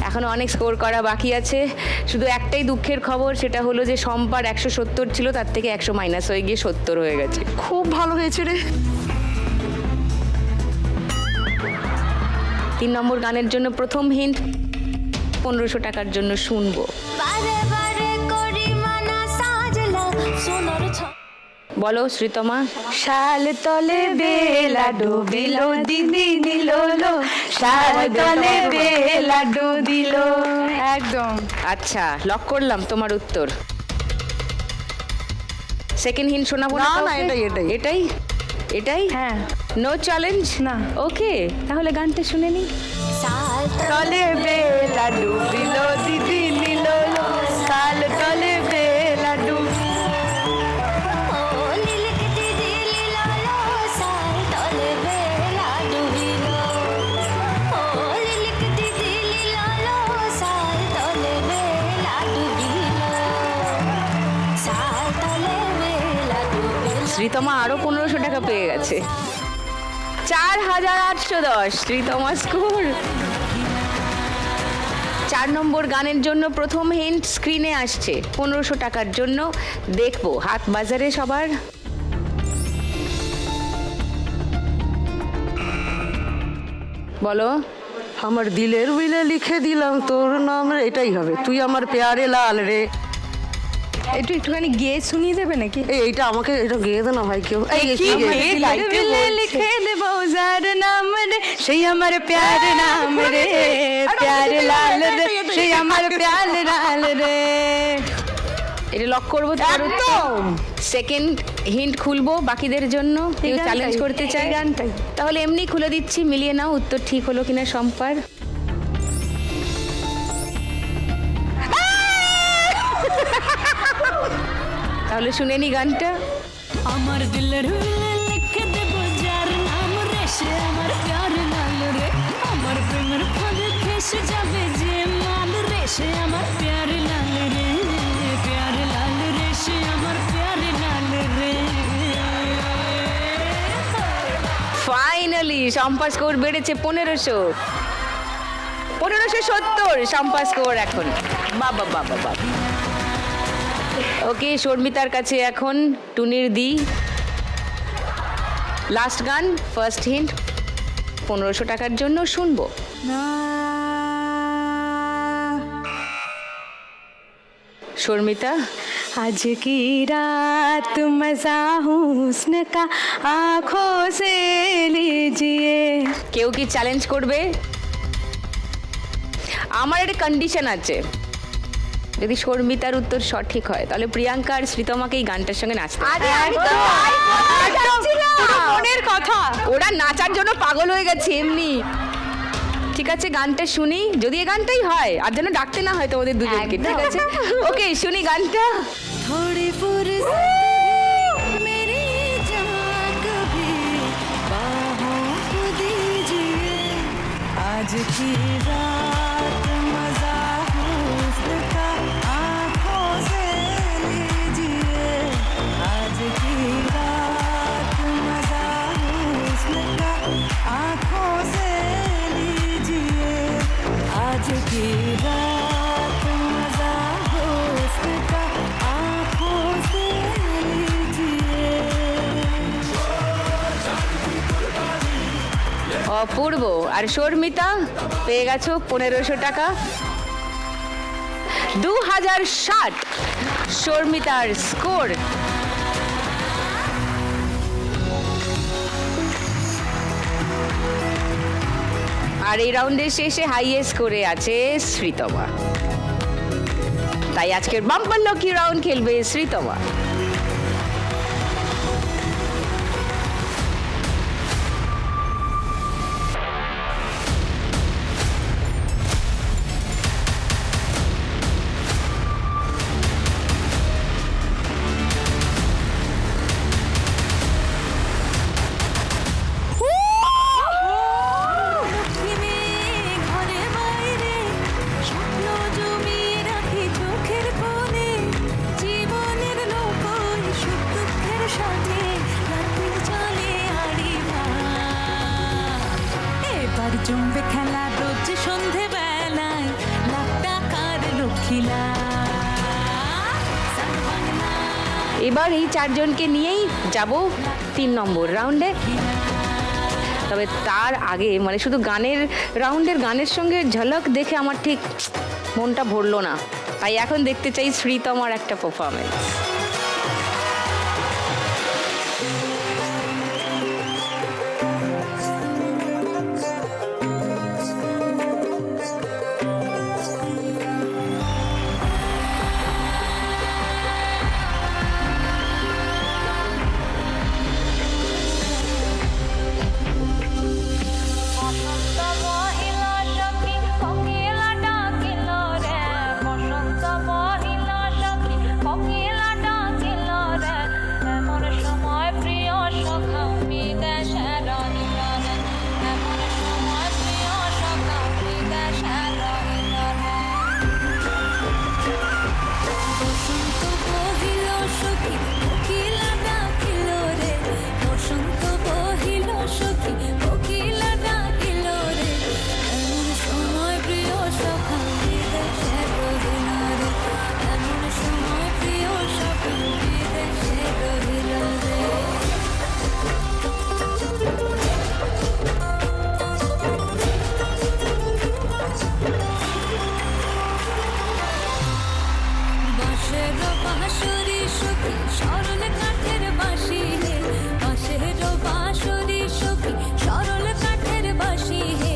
এখনো অনেক স্কোর করা বাকি আছে। শুধু একটাই দুঃখের খবর, সেটা হলো যে সম্পার 170 ছিল, তার থেকে 100 মাইনাস হয়ে গিয়ে 70 হয়ে গেছে। খুব ভালো হয়েছে রে। 3 নম্বর গানের জন্য প্রথম হিন্ট, 1500 টাকার জন্য শুনবো। বলো শ্রীতমা। শাল তলে বেলা ডুবিলো দিদি দিলো লো, শাল তলে বেলা ডুবিলো। একদম। আচ্ছা, লক করলাম তোমার উত্তর। সেকেন্ড হিন্ট শোনাবো না? না, এটাই এটাই। হ্যাঁ। নো চ্যালেঞ্জ না। ওকে, তাহলে গানটা শুনে নি। তলে বেলা ডুবিলো দিদি দিলো লো, শাল তলে বেলা ডুবিলো। শ্রীতমা আরো 1500 টাকা পেয়ে গেছে। 4810 শ্রীতমা স্কোর। 4 নম্বর গানের জন্য প্রথম হিন্ট স্ক্রিনে আসছে, 1500 টাকার জন্য। দেখবো হাত বাজারে সবার। বলো। আমার দিলের বিলে লিখে দিলাম তোর নাম রে, এটাই হবে। তুই আমার প্যারে লাল রে। একটুখানি গেয়ে শুনিয়ে দেবে নাকি? এইটা আমাকে এটা গেয়ে দে না ভাই কেউ। লিখে দেবো যার নাম রে, সেই আমার প্যার নাম রে, প্যার লাল রে, সেই আমার প্যার লাল রে। এটা লক করবো। সেকেন্ড হিন্ট খুলবো বাকিদের জন্য, কেউ চ্যালেঞ্জ করতে চায়। গানটাই তাহলে এমনি খুলে দিচ্ছি, মিলিয়ে নাও উত্তর ঠিক হলো কিনা সম্পার। তাহলে শুনে নি গানটা। আমার দিলের লিখে দেব যার নাম রে, সে আমার প্যার লাল রে, আমার প্রেমের ফাঁদে ফেসে যাবে যে মাল রে, সে আমার প্যার লাল রে, প্যার লাল রে, সে আমার প্যার লাল রে। ফাইনালি শম্পা স্কোর বেড়েছে 1570 শম্পা স্কোর এখন। বাবা বাবা বাবা। ওকে, শর্মিতার কাছে এখন টুনির দি। লাস্ট গান, ফার্স্ট হিন্ট, 1500 টাকার জন্য শুনবো। শর্মিতা। आज की रात मजा हुस्न का आँखों से लीजिए। কেউ কি চ্যালেঞ্জ করবে? আমার একটা কন্ডিশন আছে, যদি শর্মিতার উত্তর সঠিক হয় তাহলে প্রিয়াঙ্কা আর শ্রীতমাকে এই গানটার সঙ্গে নাচতে হবে। মনের কথা। ওরা নাচার জন্য পাগল হয়ে গেছে এমনি। ঠিক আছে, গানটা শুনি, যদি এই গানটাই হয়, আর যেন ডাকতে না হয় তোমাদের দুজনকে। ঠিক আছে, ওকে শুনি গানটা। थोड़ी फुर्सत मेरी जान कभी बाहों को दीजिए, आज की रात मजा हुस्न का आँखों से लीजिए, आज की रात मजा हुस्न का आँखों से लीजिए, आज की रात मजा हुस्न का आँखों से लीजिए। অপূর্ব। আর শর্মিতা পেয়ে গেছো 1500 টাকা। 2060 শর্মিতার স্কোর। আর এই রাউন্ডের শেষে হাইয়েস্ট করে আছে শ্রীতমা। তাই আজকের বাম্পার লকি রাউন্ড খেলবে শ্রীতমা। ঘরে বাইরে স্বপ্ন জমিয়ে রাখি চোখের কোণে, জীবনের নৌকা खिला संग बंगला এবার এই চারজনকে নিয়েই যাব 3 নম্বর রাউন্ডে। তবে তার আগে মানে শুধু গানের সঙ্গে ঝলক দেখে আমার ঠিক মনটা ভরলো না, তাই এখন দেখতে চাই শ্রীতমার একটা পারফরমেন্স। বসন্ত মহিল সখী কোকিলা ডাকিল রে বসন্ত মহিল সখী কোকিলা ডাকিল রে এমন সময় প্রিয় সখা বিদেশে রহিল রে এমন সময় প্রিয় সখা বিদেশে রহিল রে বসন্ত বহিল সখী কোকিলা ডাকিল রে বসন্ত বহিল সখী কোকিলা ডাকিল রে এমন সময় প্রিয় সখা বিদেশে রহিল রে এমন সময় প্রিয় সখা বিদেশে রহিল রে বাঁশের বাঁশরি সখী সরল কাঠের বাঁশি হে বাঁশের বাঁশরি সখী সরল কাঠের বাঁশি হে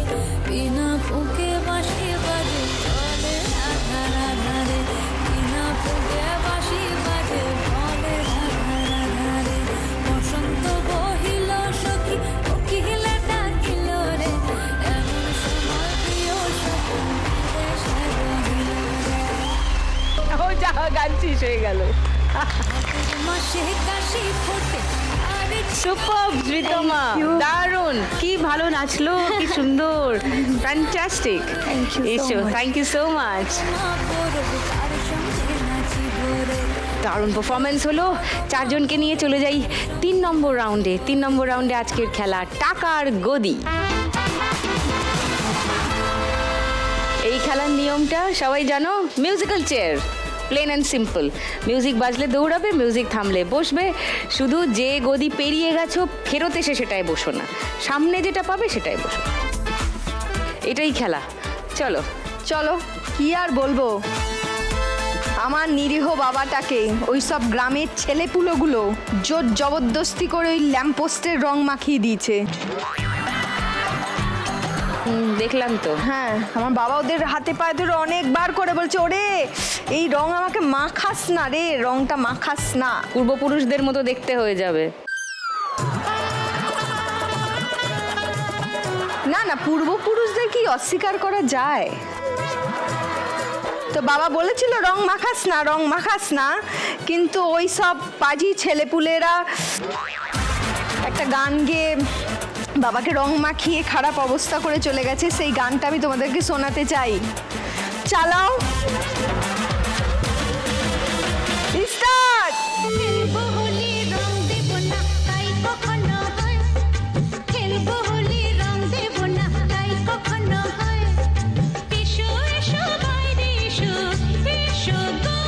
বিনা ফুঁকে বাঁশি বাজে চলে রাধা রাধা রে বিনা ফুঁকে বাঁশি বাজে বলে রাধা রাধা রে বসন্ত বহিল সখী কোকিলা ডাকিল রে এমন সময় প্রিয় সখী বিদেশে রহিল রে ও যা, গান শেষ হয়ে গেল। মাসে কাশি ফোটে আরে সুপার শ্রীতমা, দারুণ, কি ভালো নাচলো, কি সুন্দর, ফ্যান্টাস্টিক। এসো, থ্যাংক ইউ সো মাচ। মা পরব তার সঙ্গে নাচিব রে দারুণ পারফরমেন্স হলো। চারজনকে নিয়ে চলে যাই 3 নম্বর রাউন্ডে। 3 নম্বর রাউন্ডে আজকের খেলা টাকার গদি। এই খেলার নিয়মটা সবাই জানো, musical chair, plain and simple. Music বাজলে দৌড়াবে, মিউজিক থামলে বসবে। শুধু যে গদি পেরিয়ে গেছো ফেরত এসে সেটাই বসো না, সামনে যেটা পাবে সেটাই বসো। এটাই খেলা। চলো চলো, কি আর বলবো, আমার নিরীহ বাবাটাকে ওই সব গ্রামের ছেলেপুলোগুলো জোর জবরদস্তি করে ওই ল্যাম্পপোস্টের রং মাখিয়ে দিয়েছে। দেখলাম তো। হ্যাঁ, আমার বাবা ওদের হাতে পায়ে ধরে অনেকবার করে বলছে, ওরে এই রং আমাকে মাখাস না রে, রংটা মাখাস না। পূর্বপুরুষদের মতো দেখতে হয়ে যাবে। না না, পূর্বপুরুষদের কি অস্বীকার করা যায়? তো বাবা বলেছিল রং মাখাস না, রং মাখাস না, কিন্তু ওই সব পাজি ছেলেপুলেরা একটা গান গেয়ে বাবাকে রং মাখিয়ে খারাপ অবস্থা করে চলে গেছে। সেই গানটা আমি তোমাদেরকে শোনাতে চাই। চালাও, স্টার্ট। খেলবো হোলি রং দেব না তাই কখনো হয় খেলবো হোলি রং দেব না তাই কখনো হয় এসো এসো বাইরে এসো এসো গো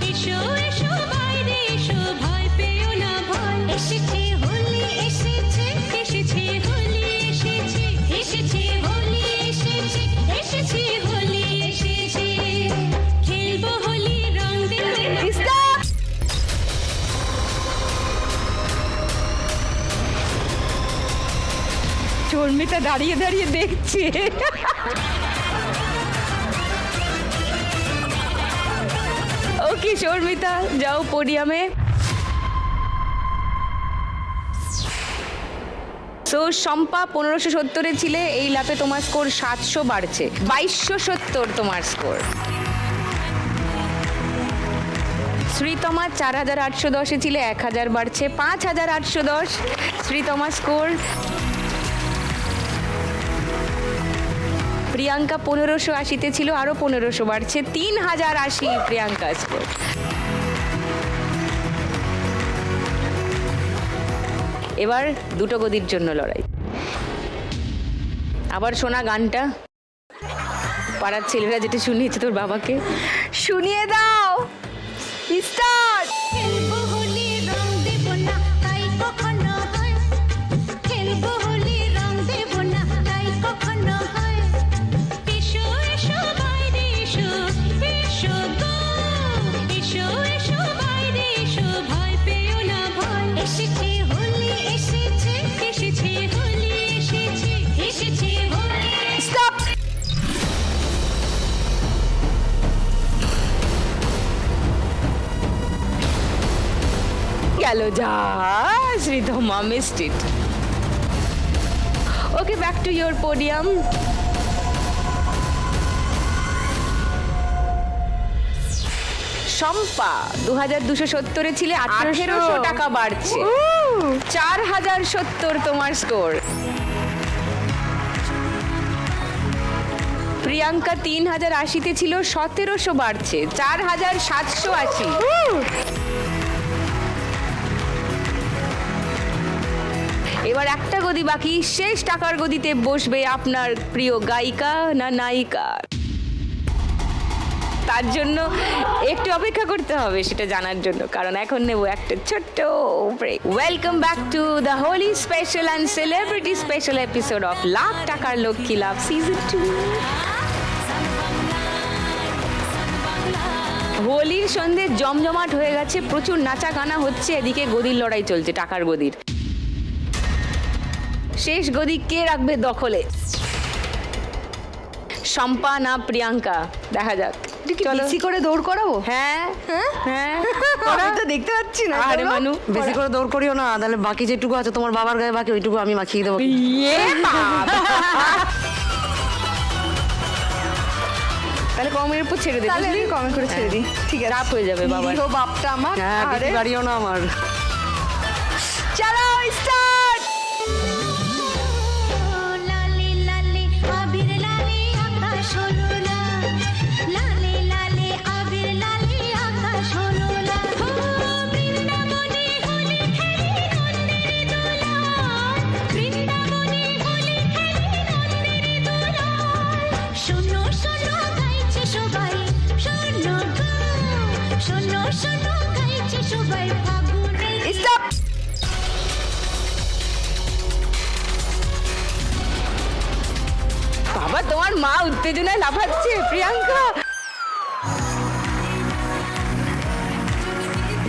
এসো এসো বাইরে এসো ভয় পেও না ভয় এসেছে হোলি এসেছে এসেছে হোলি এসেছে এসেছে হোলি এসেছে এসেছে হোলি এসেছে খেলবো হোলি রং দেব না স্টার্ট। চর্মিতা দাঁড়িয়ে দাঁড়িয়ে দেখছে। ওকে শর্মিতা, যাও পোডিয়ামে। সো শম্পা 1570-এ ছিলে, এই লাপে তোমার স্কোর 700 বাড়ছে, 2270 তোমার স্কোর। শ্রীতমা 4810-এ ছিলে, 1000 বাড়ছে, 5810 শ্রীতমা স্কোর। প্রিয়াঙ্কা 1580-তে ছিল, আরো 1500 বাড়ছে, 3080 প্রিয়াঙ্কা স্কোর। এবার দুটো গদির জন্য লড়াই। আবার শোনা গানটা। পাড়ার ছেলেরা যেটা শুনিয়েছে তোর বাবাকে। শুনিয়ে দাও। স্টার্ট। খেলবো হোলি রং দেব না তাই কখনো হয়, খেলবো হোলি রং দেব না তাই কখনো হয়, এসো এসো বাইরে এসো, এসো গো, এসো এসো বাইরে এসো, ভয় পেও না ভয়, এসেছে হোলি এসেছে, এসেছে হোলি এসেছে, এসেছে হোলি। স্টপ। গেল যা Shridhama missed it. Okay, back to your podium. Shampa 2270 ছিলে, 1800 টাকা বাড়ছে, 4070 তোমার স্কোর। প্রিয়াঙ্কা 3080 ছিল, 1700 বাড়ছে, 4780। এবার একটা গদি বাকি, শেষ টাকার গদিতে বসবে আপনার প্রিয় গায়িকা না নায়িকা। তার জন্য একটু অপেক্ষা করতে হবে সেটা জানার জন্য, কারণ এখন নেব একটা ছোট্ট break. Welcome back to the Holi special and celebrity special episode of lakh টাকার লক্ষ্মী লাভ সিজন 2। হোলির সন্ধে জমজমাট হয়ে গেছে, প্রচুর নাচা গানা হচ্ছে, এদিকে গদির লড়াই চলছে, টাকার গদির। শেষ গদি কে রাখবে দখলে, শম্পা না প্রিয়াঙ্কা? দেখা যাক। চলো। বেশি করে দৌড় করাবো? হ্যাঁ হ্যাঁ আমি তো দেখতে পাচ্ছি না। আরে চলো। মানু, বেশি করে দৌড় করিও না, তাহলে বাকি যেটুকু আছে তোমার বাবার গায়ে বাকি ওইটুকু আমি মাখিয়ে দেবো। ইয়ে বাবা। তাহলে কমের উপর ছেড়ে দে, তাহলে আমি বুঝলি? কমে করে ছেড়ে দিই। ঠিক আছে। রাপ হয়ে যাবে বাবা। নিরীহ বাপটা আমার। হ্যাঁ, আরে বেশি বাড়িও না আমার। চলো স্টার্ট। লালে লালে আবির লালে আকাশ হলো লাল, লালে লালে আবির লালে আকাশ হলো লাল, ও বৃন্দাবনে হোলি খেলি নন্দের দোলাল, বৃন্দাবনে হোলি খেলি নন্দের দোলাল, শোনো শোনো গাইছে সবাই, শোনো গো, শোনো শোনো গাইছে সবাই ফাগুনে। স্টপ। বাবা, তোমার মা উত্তেজনায় লাফাচ্ছে। প্রিয়াঙ্কা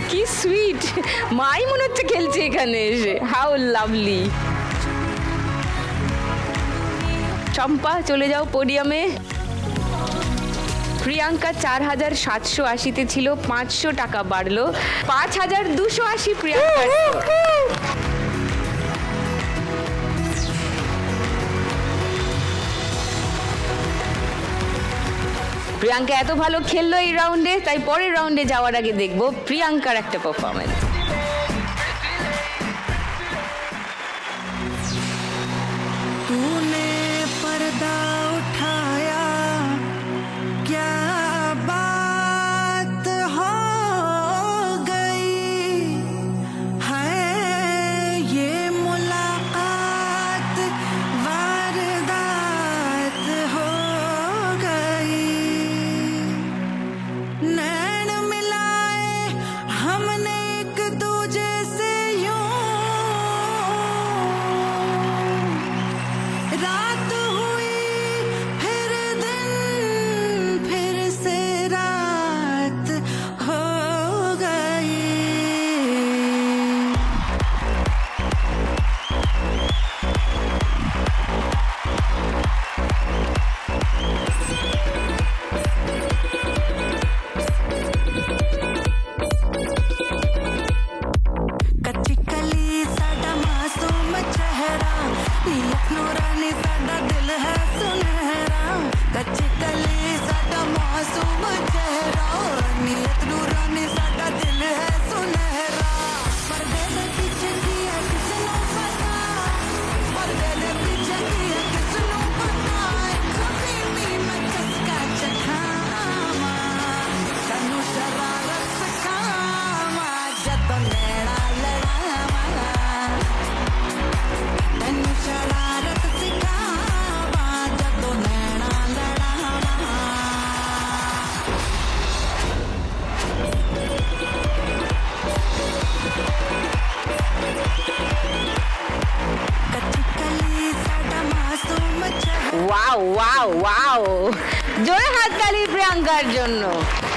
কি সুইট, মাই মনে হচ্ছে খেলছে এখানে এসে। How lovely. চম্পা চলে যাও পোডিয়ামে। প্রিয়াঙ্কা 4780 ছিল, 500 টাকা বাড়লো, 5280 প্রিয়াঙ্কার। প্রিয়াঙ্কা এত ভালো খেললো এই রাউন্ডে, তাই পরের রাউন্ডে যাওয়ার আগে দেখবো প্রিয়াঙ্কার একটা পারফরমেন্স। तूने पर्दा उठाया, क्या बात हो गई है, ये मुलाकात वारदात हो गई, नैन मिलाए हमने एक জোরে হাততালি প্রিয়াঙ্কার জন্য।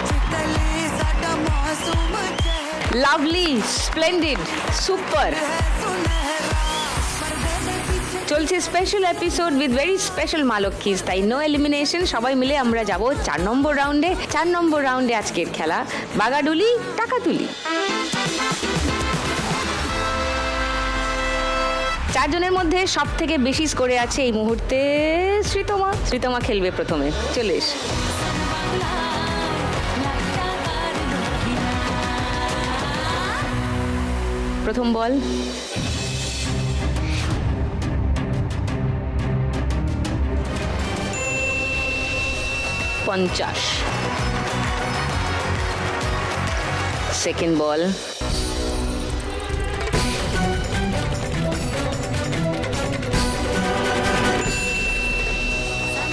चितले साडा मासूम चेहरा লাভলি, স্প্লেন্ডিড, সুপার। सुनहरा पर्दे में पीछे চলছে special episode with very special মালক্ষীস, তাই নো এলিমিনেশন। সবাই মিলে আমরা যাব 4 নম্বর রাউন্ডে। 4 নম্বর রাউন্ডে আজকের খেলা বাগাডুলি টাকাতুলি। 4 জনের মধ্যে সব থেকে বেশি স্কোরে আছে এই মুহূর্তে শ্রীতমা। শ্রীতমা খেলবে প্রথমে, চলে এস। প্রথম বল। পঞ্চাশ। সেকেন্ড বল।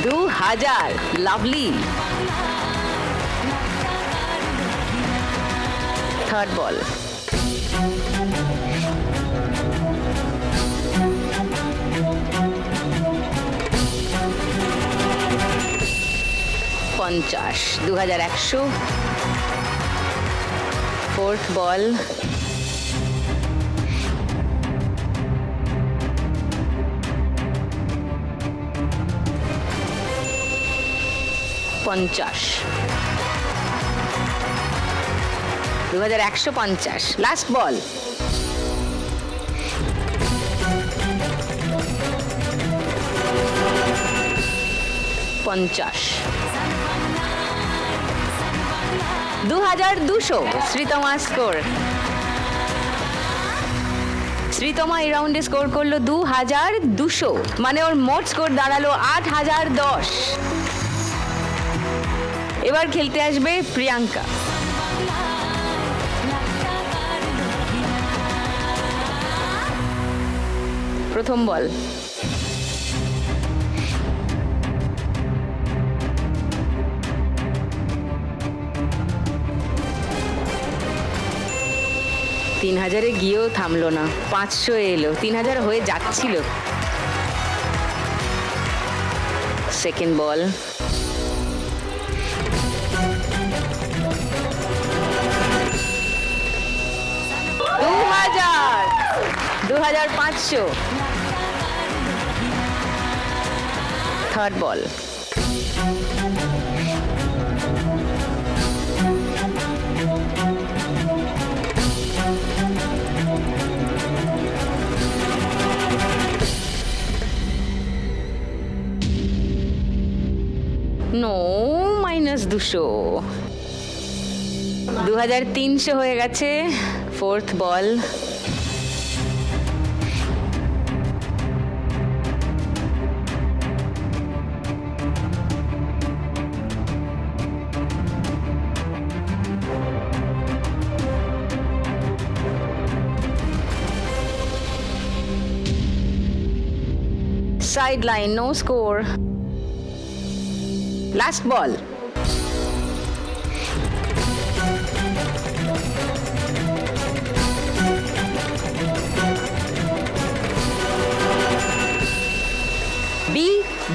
2000। লাভলি। থার্ড বল। 50। 2100। ফোর্থ বল। 50। 2150। লাস্ট বল। 50। 2200। শ্রীতমা স্কোর। শ্রীতমা এই রাউন্ডে স্কোর করলো 2200, মানে ওর মোট স্কোর দাঁড়ালো 8010। এবার খেলতে আসবে প্রিয়াঙ্কা। প্রথম বল। 3000-এ গিয়েও থামলো না, 500 এলো, 3000 হয়ে যাচ্ছিল। সেকেন্ড বল। 2000। 2500। থার্ড বল। 200। 2300 হয়ে গেছে। ফোর্থ বল। 'Sideline, no score. Last ball.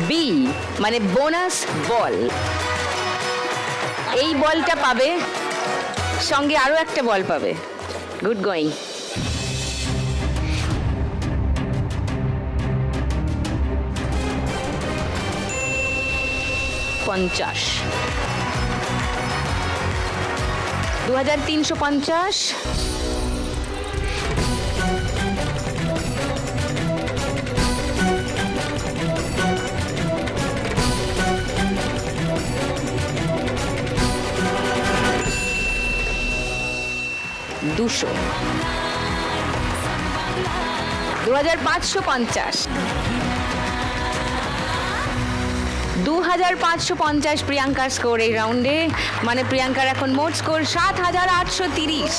B মানে বোনাস বল। এই বলটা পাবে, সঙ্গে আরো একটা বল পাবে। Good going. পঞ্চাশ। 2350। দুশো। 2550। 2550 প্রিয়াঙ্কার স্কোর এই রাউন্ডে, মানে প্রিয়াঙ্কার এখন মোট স্কোর 7830।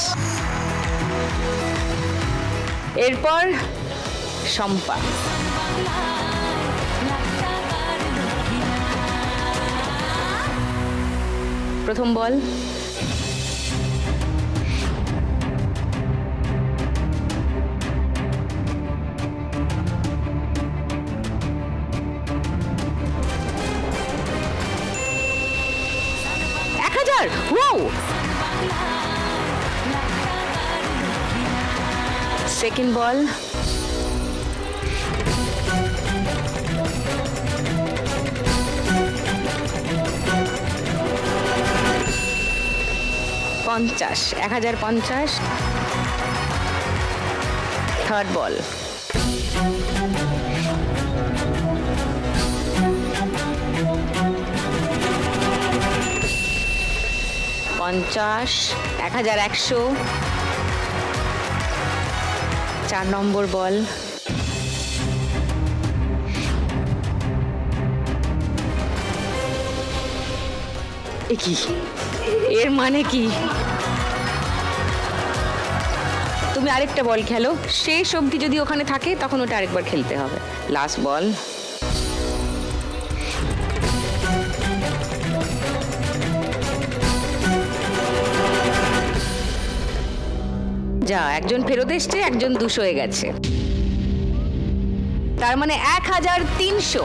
এরপর শম্পা। প্রথম বল। 2000। 1000, ওয়াও। সেকেন্ড বল, পঞ্চাশ, 1050। থার্ড বল, পঞ্চাশ, 1100। 4 নম্বর বল, এ কি, এর মানে কি? তুমি আরেকটা বল খেলো, শেষ অবধি যদি ওখানে থাকে তখন ওটা আরেকবার খেলতে হবে। লাস্ট বল, যা, একজন ফেরত এসছে, একজন 200 হয়ে গেছে, তার মানে 1300।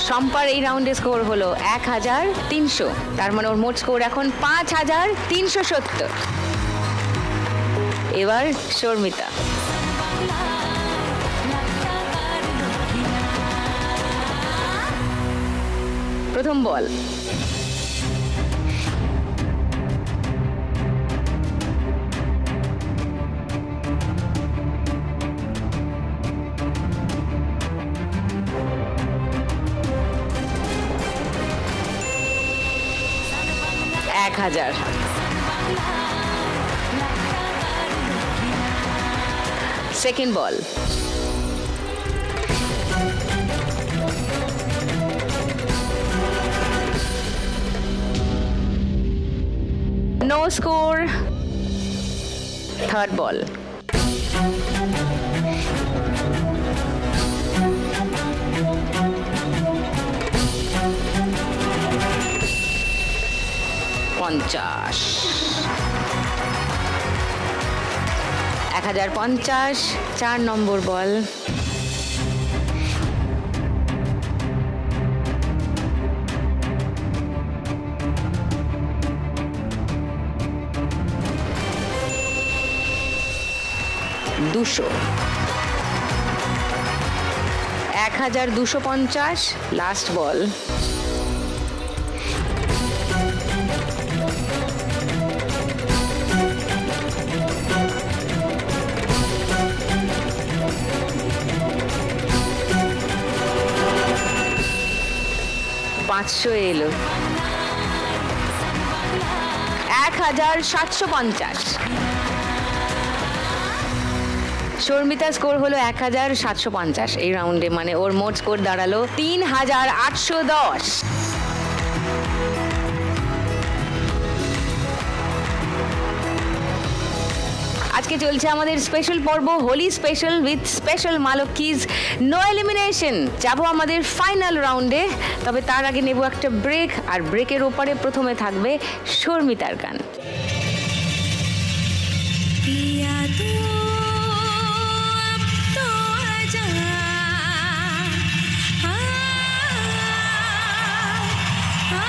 শম্পার এই রাউন্ডে স্কোর হলো 1300, তার মানে ওর মোট স্কোর এখন 5370। এবার শর্মিতা। প্রথম বল, এক 1000। Second ball, no score. Third ball, পঞ্চাশ, 1050। 4 নম্বর বল, দুশো, 1250। লাস্ট বল, পাঁচশো এলো, 1750। শর্মিতার স্কোর হলো 1750 এই রাউন্ডে, মানে ওর মোট স্কোর দাঁড়ালো 3810। আজকে চলছে আমাদের স্পেশাল পর্ব, হোলি স্পেশাল উইথ স্পেশাল মা লক্ষ্মীজ, নো এলিমিনেশন। যাবো আমাদের ফাইনাল রাউন্ডে, তবে তার আগে নেব একটা ব্রেক, আর ব্রেকের ওপারে প্রথমে থাকবে শর্মিতার গান। पिया तू अब तो आजा, आ, आ,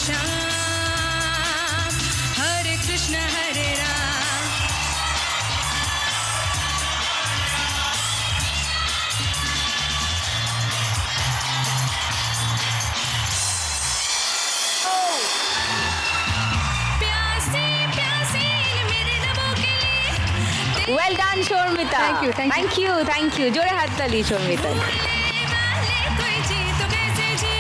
श्याम हरे कृष्ण हरे राम प्यासी प्यासी मेरे लबों के लिए well done Sharmita, Thank you, thank you. Thank you, জোরে হাততালি শর্মিতা। कोई जी तो कैसे जी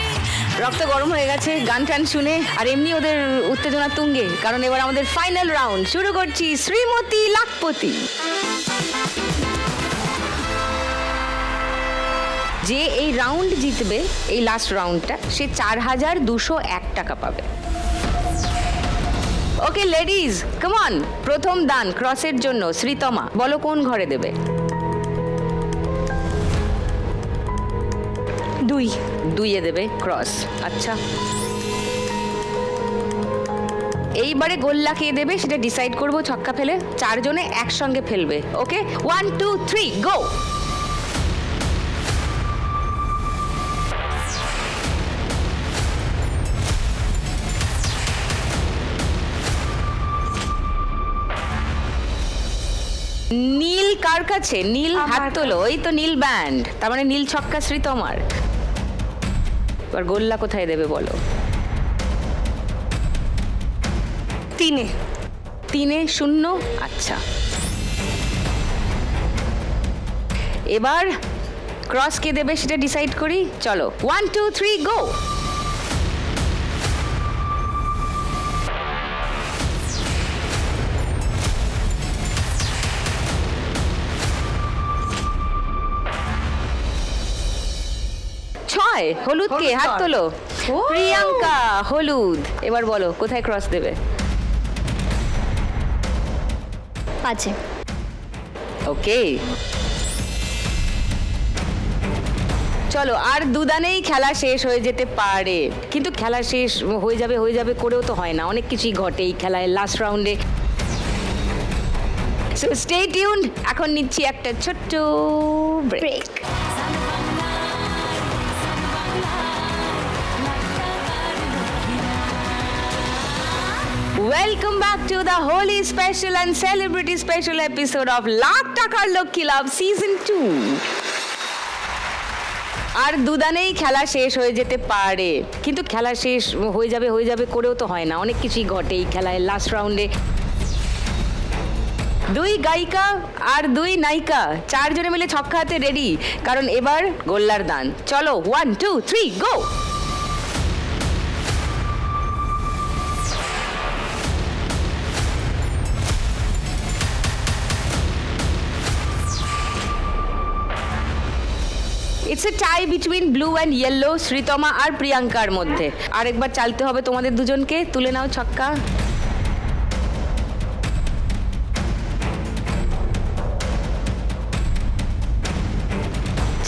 রক্ত গরম হয়ে গেছে গান টান শুনে, আর এমনি ওদের উত্তেজনা তুঙ্গে, কারণ এবার আমাদের ফাইনাল রাউন্ড শুরু করছি। শ্রীমতী লাখপতি, যে এই রাউন্ড জিতবে, এই লাস্ট রাউন্ডটা, সে 4,201 টাকা পাবে। ওকে লেডিজ, কাম অন। প্রথম দান ক্রসের জন্য শ্রীতমা, বলো কোন ঘরে দেবে? 2 দেবে ক্রস। আচ্ছা, এইবারে গোল্লা কে দেবে সেটা ডিসাইড করবো ছক্কা ফেলে। 4 জনে একসঙ্গে ফেলবে। ওকে, 1 2 3 গো। নীল কার কাছে? নীল হাত তোলো। ওই তো নীল ব্যান্ড, তার মানে নীল ছক্কা শ্রীতমার। এবার গোল্লা কোথায় দেবে বলো? 3-এ। 3-এ 0। আচ্ছা, এবার ক্রস কে দেবে সেটা ডিসাইড করি। চলো 1 2 3 গো। হলুদ কে? হাত তোলো। প্রিয়াঙ্কা হলুদ। এবার বলো কোথায় ক্রস দেবে? 5-এ। ওকে, চলো আর দুদানেই খেলা শেষ হয়ে যেতে পারে, কিন্তু খেলা শেষ হয়ে যাবে করেও তো হয় না, অনেক কিছুই ঘটে এই খেলায় লাস্ট রাউন্ডে। সো স্টে টিউনড, এখন নিচ্ছি একটা ছোট্ট break. Welcome back to the holy special and celebrity special episode of lakh টাকার লক্ষ্মী লাভ সিজন 2। আর দুদানেই খেলা শেষ হয়ে যেতে পারে, কিন্তু খেলা শেষ হয়ে যাবে করেও তো হয় না, অনেক কিছুই ঘটে এই খেলায় লাস্ট রাউন্ডে। 2 গায়িকা আর 2 নায়িকা, 4 জনে মিলে ছক্কা হাতে রেডি, কারণ এবার গোল্লার দান। চলো 1 2 3 go. It's a tie between blue and yellow, Sreetama আর প্রিয়াঙ্কার মধ্যে। আরেকবার চালতে হবে তোমাদের দুজনকে। তুলে নাও ছক্কা।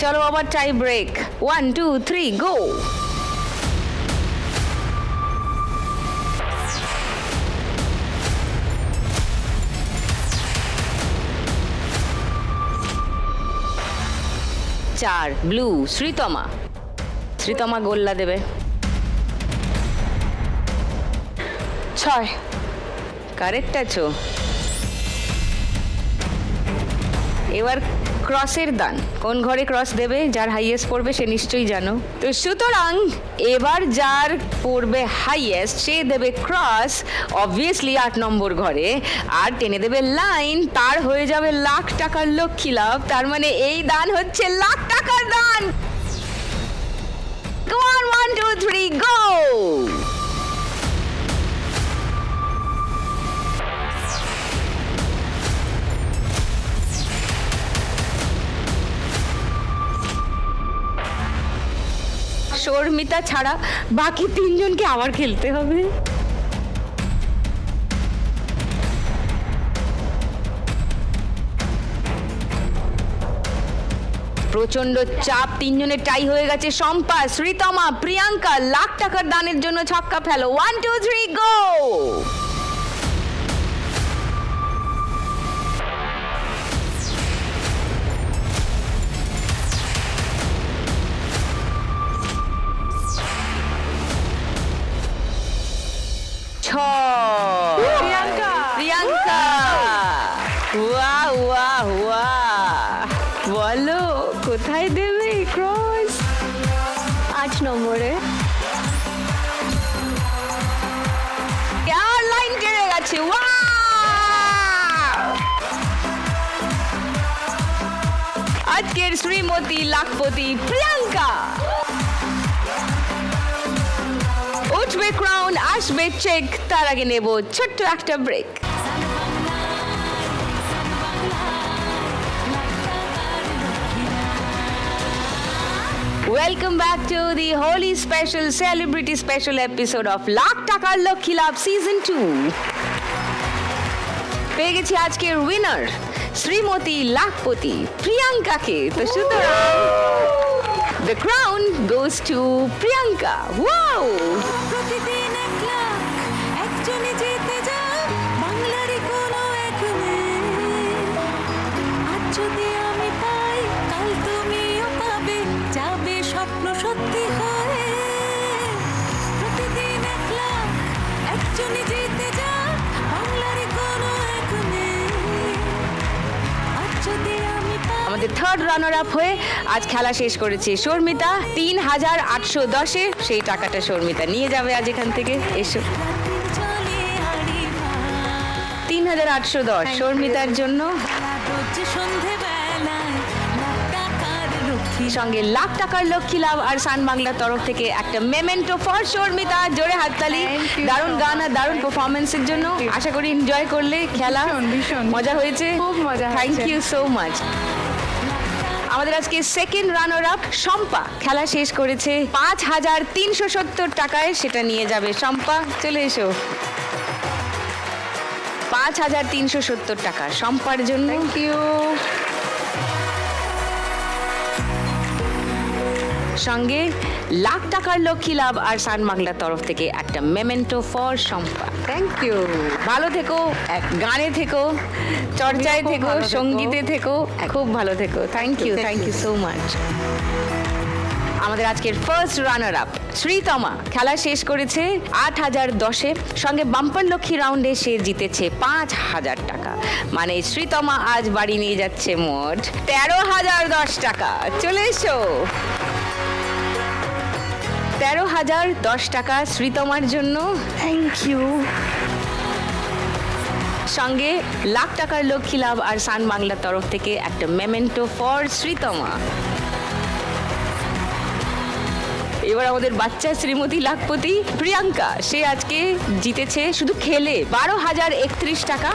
চলো আবার টাই ব্রেক। 1 2 3 গো। চার ব্লু শ্রীতমা। শ্রীতমা গোল্লা দেবে। 6। কারেক্ট আছো। এবার ক্রসের দান, কোন ঘরে ক্রস দেবে? যার হাইয়েস্ট পড়বে সে নিশ্চয়ই জানো। তো সুতরাং এবার যার পড়বে হাইয়েস্ট সে দেবে ক্রস, অবভিয়াসলি 8 নম্বর ঘরে, আর টেনে দেবে লাইন। তার হয়ে যাবে লাখ টাকার লক্ষ্মী লাভ। তার মানে এই দান হচ্ছে লাখ টাকার দান। Come on, 1 2 3 go. শর্মিতা ছাড়া বাকি 3 জনকে আবার খেলতে হবে। প্রচন্ড চাপ, 3 জনের টাই হয়ে গেছে। শম্পা, শ্রীতমা, প্রিয়াঙ্কা, লাখ টাকার দানের জন্য ছক্কা ফেলো। 1 2 3 গো। প্রিয়াঙ্কা ওয়াহ ওয়াহ ওয়াহ বলো কোথায় দেবে ক্রস 8 নম্বরে। আর লাইন টেনে গেছে ওয়াও আজকের শ্রীমতী লাখপতি প্রিয়াঙ্কা উঠবে ক্রাউন আসবে চেক তার আগে নেব ছোট্ট একটা break Welcome back to the holy special celebrity special episode of lakh টাকার লক্ষ্মী লাভ সিজন 2 পেয়ে গেছি আজকের উইনার শ্রীমতী লাখপতি প্রিয়াঙ্কাকে তো সুতরাং the crown goes to Priyanka wow প্রতিদিন 1 লাখ একজনই জিতে যায় বাংলারই কোনো এক মেয়ে আজ যদি আমি পাই কাল তুমিও পাবে যাবে স্বপ্ন সত্যি হয়ে প্রতিদিন 1 লাখ একজনই জিতে যায় বাংলারই কোনো এক মেয়ে আজ যদি আমি পাই আমাদের থার্ড রানার আপ হয়ে আজ খেলা শেষ করেছে শর্মিতা ৩,৮১০-এ সেই টাকাটা শর্মিতা নিয়ে যাবে আজ এখান থেকে এসো রাতের জলে হারিয়ে ৩,৮১০ শর্মিতার জন্য রোজ সন্ধেবেলায় লাখ টাকার রক্ষী সঙ্গে লাখ টাকার লক্ষ্মী লাভ আর সান বাংলার তরফ থেকে একটা মেমেন্টো ফর শর্মিতা জোরে হাততালি Thank you দারুণ so গান আর much. দারুণ পারফরমেন্সের জন্য আশা করি এনজয় করলে খেলা ভীষণ। মজা হয়েছে খুব মজা থ্যাংক হয়েছে। ইউ সো মাচ আমাদের আজকে সেকেন্ড রানার আপ শম্পা খেলা শেষ করেছে ৫,৩৭০ টাকায় সেটা নিয়ে যাবে শম্পা চলে এসো ৫,৩৭০ টাকা শম্পার জন্য থ্যাংক ইউ। সঙ্গে লাখ টাকার লক্ষ্মী লাভ আর সান বাংলার তরফ থেকে একটা memento for Shampa thank you. ভালো থেকো গানে থেকো চর্চায় খুব থেকো ভালো থেকো। সঙ্গীতে থেকো খুব ভালো থেকো thank you Thank you. So much আমাদের আজকের ফার্স্ট রানার আপ শ্রীতমা খেলা শেষ করেছে ৮,০১০-এ সঙ্গে বাম্পার লক্ষ্মী রাউন্ডে সে জিতেছে ৫,০০০ টাকা মানে শ্রীতমা আজ বাড়ি নিয়ে যাচ্ছে মোট ১৩,০১০ টাকা চলে এসো ১৩,০১০ টাকা শ্রীতমার জন্য থ্যাংক ইউ। সঙ্গে লাখ টাকার লক্ষ্মী লাভ আর সান বাংলার তরফ থেকে একটা মেমেন্টো ফর শ্রীতমা এবার আমাদের বাচ্চা শ্রীমতী লাখপতি প্রিয়াঙ্কা সে আজকে জিতেছে শুধু খেলে ১২,০৩১ টাকা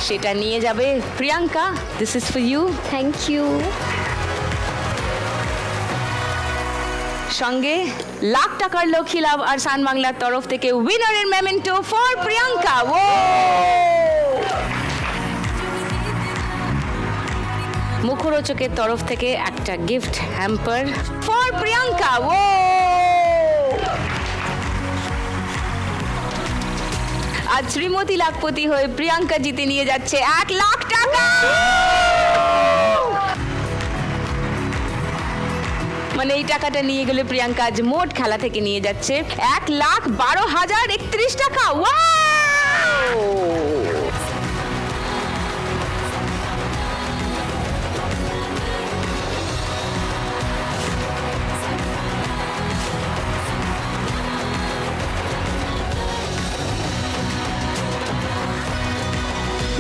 সেটা নিয়ে যাবে Priyanka this is for you thank you. সঙ্গে লাখ টাকার লক্ষ্মী লাভ আর সান বাংলার তরফ থেকে উইনারের মেমেন্টো ফর প্রিয়াঙ্কা ও মুখরোচকের তরফ থেকে একটা গিফট হ্যাম্পার ফর প্রিয়াঙ্কা ও আজ শ্রীমতী লাখপতি হয়ে প্রিয়াঙ্কা জিতে নিয়ে যাচ্ছে 1,০০,০০০ টাকা মানে এই টাকাটা নিয়ে গেলে প্রিয়াঙ্কা আজ মোট খেলা থেকে নিয়ে যাচ্ছে ১,১২,০৩১ টাকা ওয়াও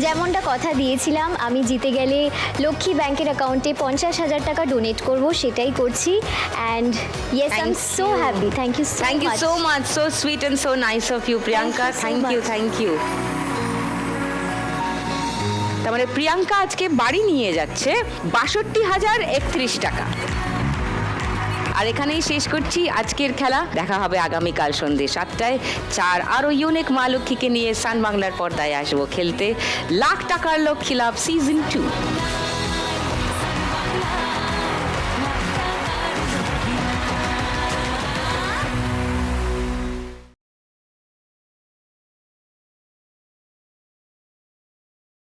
যেমনটা কথা দিয়েছিলাম আমি জিতে গেলে লক্ষ্মী ব্যাংকের অ্যাকাউন্টে ৫০,০০০ টাকা ডোনেট করব সেটাই করছি and yes I am Thank so you. Happy thank you thank you so much so sweet and so nice of you Priyanka Thank you so thank you তার মানে প্রিয়াঙ্কা আজকে বাড়ি নিয়ে যাচ্ছে ৬২,০৩১ টাকা আর এখানেই শেষ করছি আজকের খেলা দেখা হবে আগামীকাল সন্ধ্যে ৭টায় ৪ আরও ইউনিক মা লক্ষ্মীকে নিয়ে সান বাংলার পর্দায় আসবো খেলতে লাখ টাকার লক্ষ্মী লাভ সিজন 2